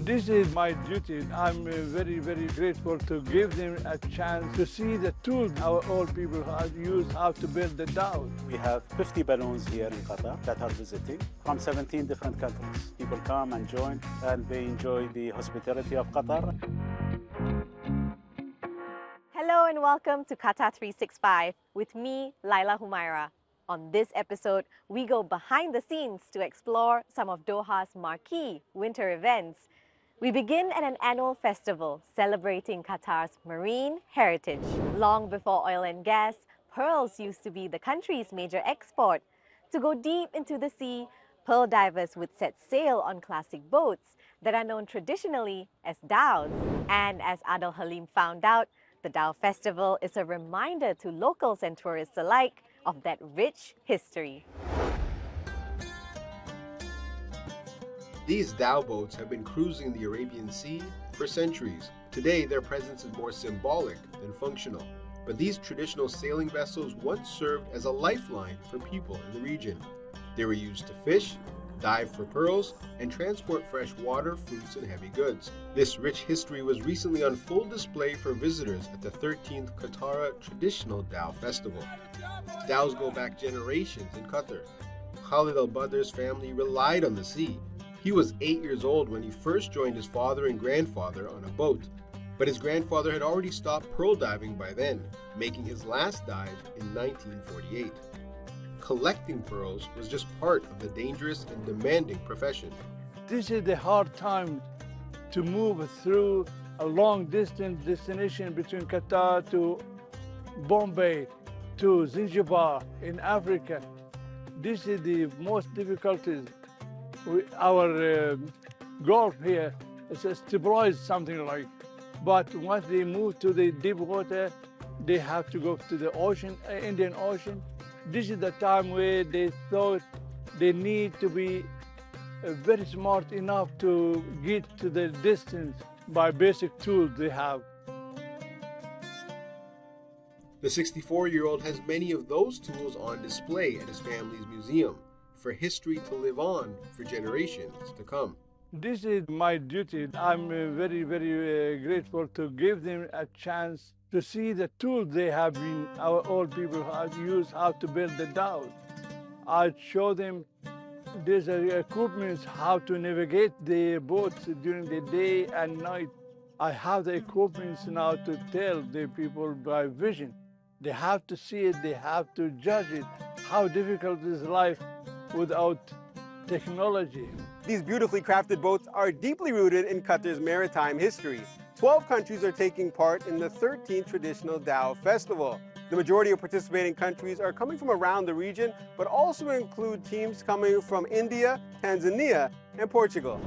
This is my duty. I'm very, very grateful to give them a chance to see the tools our old people have used, how to build the dhow. We have 50 balloons here in Qatar that are visiting from 17 different countries. People come and join, and they enjoy the hospitality of Qatar. Hello and welcome to Qatar 365 with me, Laila Humaira. On this episode, we go behind the scenes to explore some of Doha's marquee winter events. We begin at an annual festival celebrating Qatar's marine heritage. Long before oil and gas, pearls used to be the country's major export. To go deep into the sea, pearl divers would set sail on classic boats that are known traditionally as dhows. And as Adel Halim found out, the Dhow Festival is a reminder to locals and tourists alike of that rich history. These dhow boats have been cruising the Arabian Sea for centuries. Today, their presence is more symbolic than functional. But these traditional sailing vessels once served as a lifeline for people in the region. They were used to fish, dive for pearls, and transport fresh water, fruits, and heavy goods. This rich history was recently on full display for visitors at the 13th Qatar Traditional Dhow Festival. Dhows go back generations in Qatar. Khalid al-Badr's family relied on the sea. He was 8 years old when he first joined his father and grandfather on a boat. But his grandfather had already stopped pearl diving by then, making his last dive in 1948. Collecting pearls was just part of the dangerous and demanding profession. This is the hard time to move through a long distance destination between Qatar to Bombay to Zanzibar in Africa. This is the most difficulties. Our goal here is to stabilize something like, but once they move to the deep water, they have to go to the ocean, Indian Ocean. This is the time where they thought they need to be very smart enough to get to the distance by basic tools they have. The 64-year-old has many of those tools on display at his family's museum for history to live on for generations to come. This is my duty. I'm very, very grateful to give them a chance to see the tools they have been, our old people have used, how to build the dhow. I show them there's equipment, how to navigate the boats during the day and night. I have the equipment now to tell the people by vision. They have to see it, they have to judge it, how difficult is life without technology. These beautifully crafted boats are deeply rooted in Qatar's maritime history. 12 countries are taking part in the 13th Traditional Dhow Festival. The majority of participating countries are coming from around the region, but also include teams coming from India, Tanzania, and Portugal.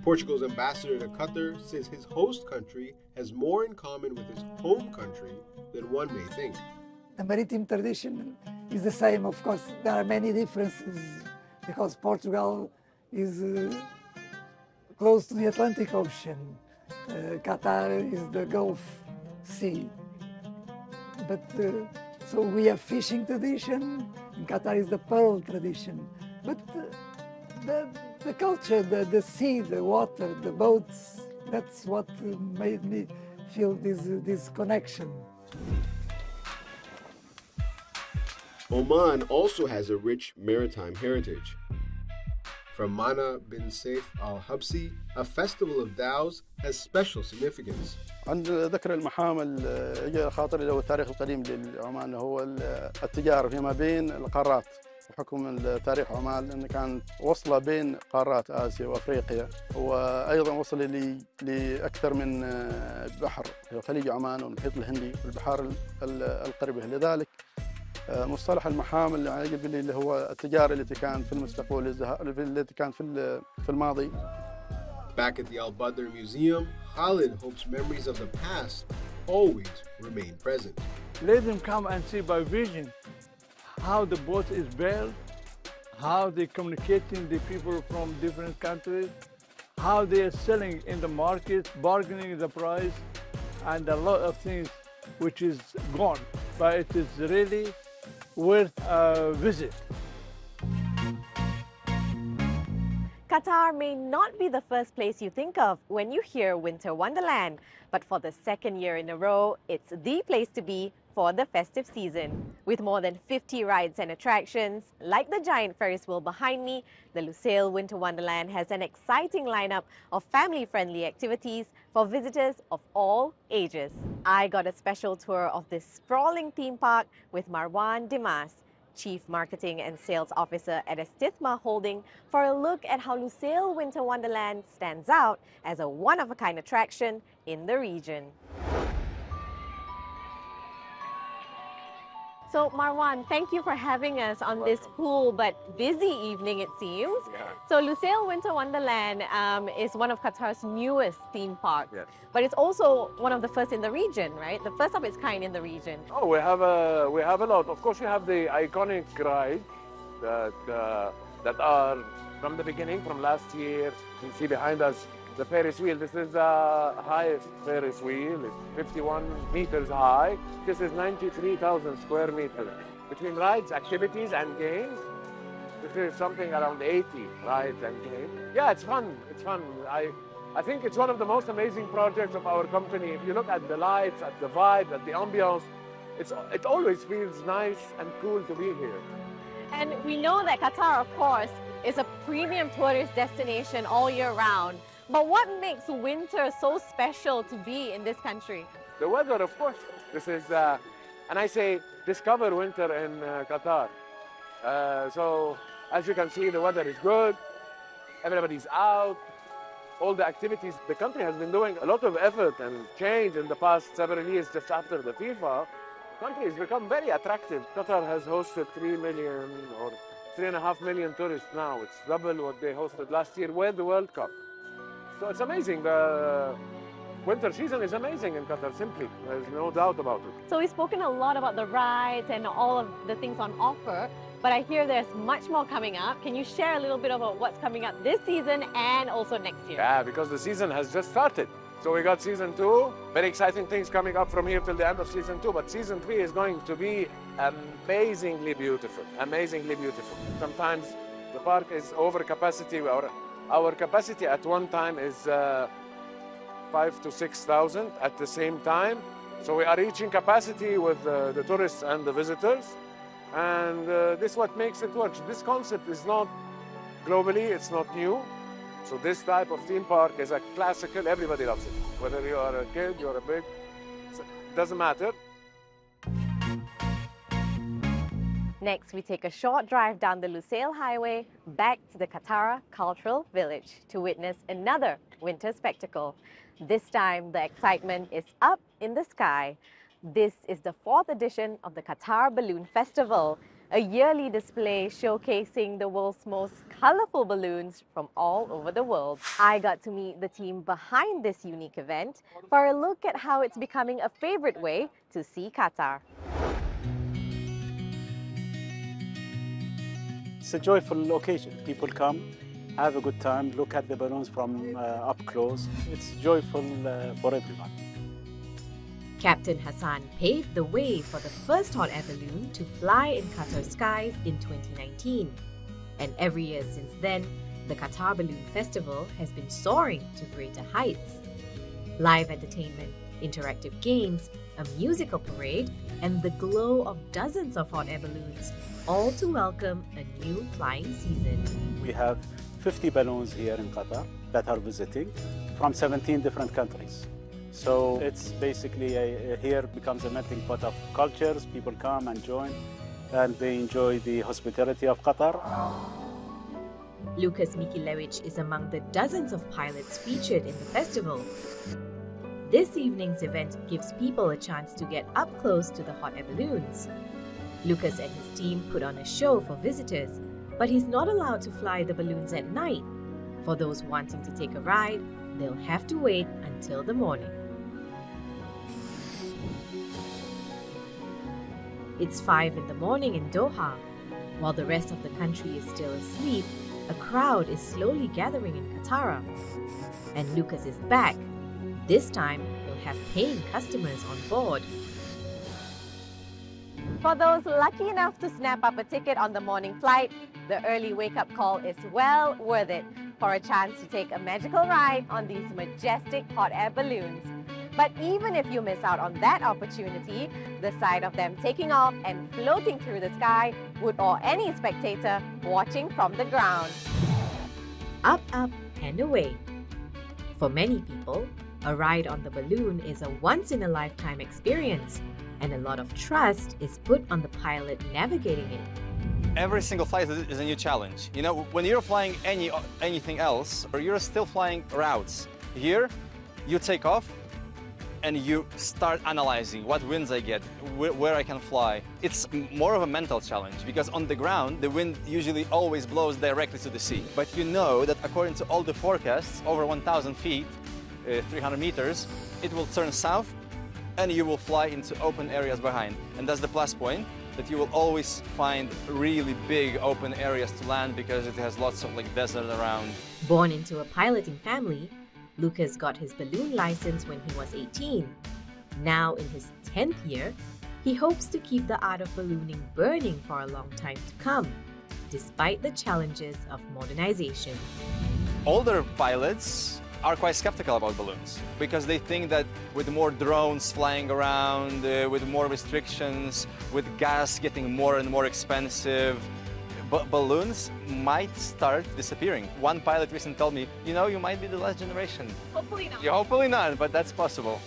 Portugal's ambassador to Qatar says his host country has more in common with his home country than one may think. The maritime tradition is the same. Of course, there are many differences because Portugal is close to the Atlantic Ocean. Qatar is the Gulf Sea. But so we have fishing tradition, and Qatar is the pearl tradition. But the culture, the sea, the water, the boats, that's what made me feel this connection. Oman also has a rich maritime heritage. From Mana bin Saif al-Habsi, a festival of dhows has special significance. عند ذكر المحامل يجي خاطري له التاريخ القديم لعمان هو التجارة فيما بين القارات بحكم تاريخ عمان أنه كان وصله بين قارات آسيا وأفريقيا وأيضا وصل لأكثر من بحر خليج عمان والمحيط الهندي والبحار القريبة لذلك مصطلح المحامل يعني يقول اللي هو التجارة التي كانت في المستقبل التي كانت في الماضي. Back at the Al-Badr Museum, Khalid hopes memories of the past always remain present. Let them come and see by vision how the boat is built, how they're communicating the people from different countries, how they are selling in the market, bargaining the price, and a lot of things which is gone, but it is really worth a visit. Qatar may not be the first place you think of when you hear Winter Wonderland, but for the second year in a row, it's the place to be for the festive season. With more than 50 rides and attractions, like the giant Ferris wheel behind me, the Lusail Winter Wonderland has an exciting lineup of family-friendly activities for visitors of all ages. I got a special tour of this sprawling theme park with Marwan Dimas, Chief Marketing and Sales Officer at Estithma Holding, for a look at how Lusail Winter Wonderland stands out as a one-of-a-kind attraction in the region. So Marwan, thank you for having us on this cool but busy evening, it seems. Yeah. So Lusail Winter Wonderland is one of Qatar's newest theme parks, Yes. but it's also one of the first in the region, right? The first of its kind in the region. Oh, we have a lot. Of course, we have the iconic rides that are from the beginning, from last year. You see behind us the Ferris wheel. This is the highest Ferris wheel. It's 51 meters high. This is 93,000 square meters. Between rides, activities, and games, this is something around 80 rides and games. Yeah, it's fun. It's fun. I think it's one of the most amazing projects of our company. If you look at the lights, at the vibe, at the ambiance, it always feels nice and cool to be here. And we know that Qatar, of course, is a premium tourist destination all year round. But what makes winter so special to be in this country? The weather, of course. This is, and I say, discover winter in Qatar. So, as you can see, the weather is good. Everybody's out. All the activities, the country has been doing a lot of effort and change in the past several years just after the FIFA. The country has become very attractive. Qatar has hosted 3 million or 3.5 million tourists now. It's double what they hosted last year with the World Cup. So it's amazing. The winter season is amazing in Qatar, simply. There's no doubt about it. So we've spoken a lot about the rides and all of the things on offer, but I hear there's much more coming up. Can you share a little bit about what's coming up this season and also next year? Yeah, because the season has just started. So we got season 2, very exciting things coming up from here till the end of season 2, but season 3 is going to be amazingly beautiful, amazingly beautiful. Sometimes the park is over capacity. Our capacity at one time is 5,000 to 6,000 at the same time. So we are reaching capacity with the tourists and the visitors. And this is what makes it work. This concept is not globally, it's not new. So this type of theme park is a classical, everybody loves it. Whether you are a kid, you're a big, it doesn't matter. Next, we take a short drive down the Lusail Highway back to the Kataре Cultural Village to witness another winter spectacle. This time, the excitement is up in the sky. This is the 4th edition of the Qatar Balloon Festival, a yearly display showcasing the world's most colorful balloons from all over the world. I got to meet the team behind this unique event for a look at how it's becoming a favorite way to see Qatar. It's a joyful occasion. People come, have a good time, look at the balloons from up close. It's joyful for everyone. Captain Hassan paved the way for the first hot air balloon to fly in Qatar skies in 2019. And every year since then, the Qatar Balloon Festival has been soaring to greater heights. Live entertainment, interactive games, a musical parade, and the glow of dozens of hot air balloons, all to welcome a new flying season. We have 50 balloons here in Qatar that are visiting from 17 different countries. So it's basically here becomes a melting pot of cultures. People come and join, and they enjoy the hospitality of Qatar. Lucas Mikilewicz is among the dozens of pilots featured in the festival. This evening's event gives people a chance to get up close to the hot air balloons. Lucas and his team put on a show for visitors, but he's not allowed to fly the balloons at night. For those wanting to take a ride, they'll have to wait until the morning. It's 5 in the morning in Doha. While the rest of the country is still asleep, a crowd is slowly gathering in Kataре. And Lucas is back. This time, he'll have paying customers on board. For those lucky enough to snap up a ticket on the morning flight, the early wake-up call is well worth it. for a chance to take a magical ride on these majestic hot air balloons. But even if you miss out on that opportunity, the sight of them taking off and floating through the sky would awe any spectator watching from the ground. Up, up, and away. For many people, a ride on the balloon is a once-in-a-lifetime experience, and a lot of trust is put on the pilot navigating it. Every single flight is a new challenge. You know, when you're flying anything else, or you're still flying routes, here you take off and you start analyzing what winds I get, where I can fly. It's more of a mental challenge because on the ground, the wind usually always blows directly to the sea. But you know that according to all the forecasts, over 1,000 feet, 300 meters, it will turn south and you will fly into open areas behind. And that's the plus point, that you will always find really big open areas to land because it has lots of desert around. Born into a piloting family, Lucas got his balloon license when he was 18. Now in his 10th year, he hopes to keep the art of ballooning burning for a long time to come, despite the challenges of modernization. Older pilots are quite skeptical about balloons because they think that with more drones flying around, with more restrictions, with gas getting more and more expensive, balloons might start disappearing. One pilot recently told me, you know, you might be the last generation. Hopefully not. Yeah, hopefully not, but that's possible.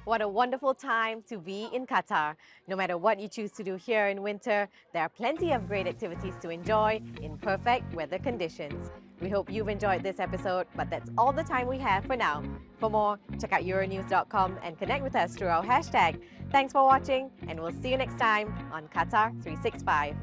What a wonderful time to be in Qatar. No matter what you choose to do here in winter, there are plenty of great activities to enjoy in perfect weather conditions. We hope you've enjoyed this episode, but that's all the time we have for now. For more, check out Euronews.com and connect with us through our hashtag. Thanks for watching, and we'll see you next time on Qatar 365.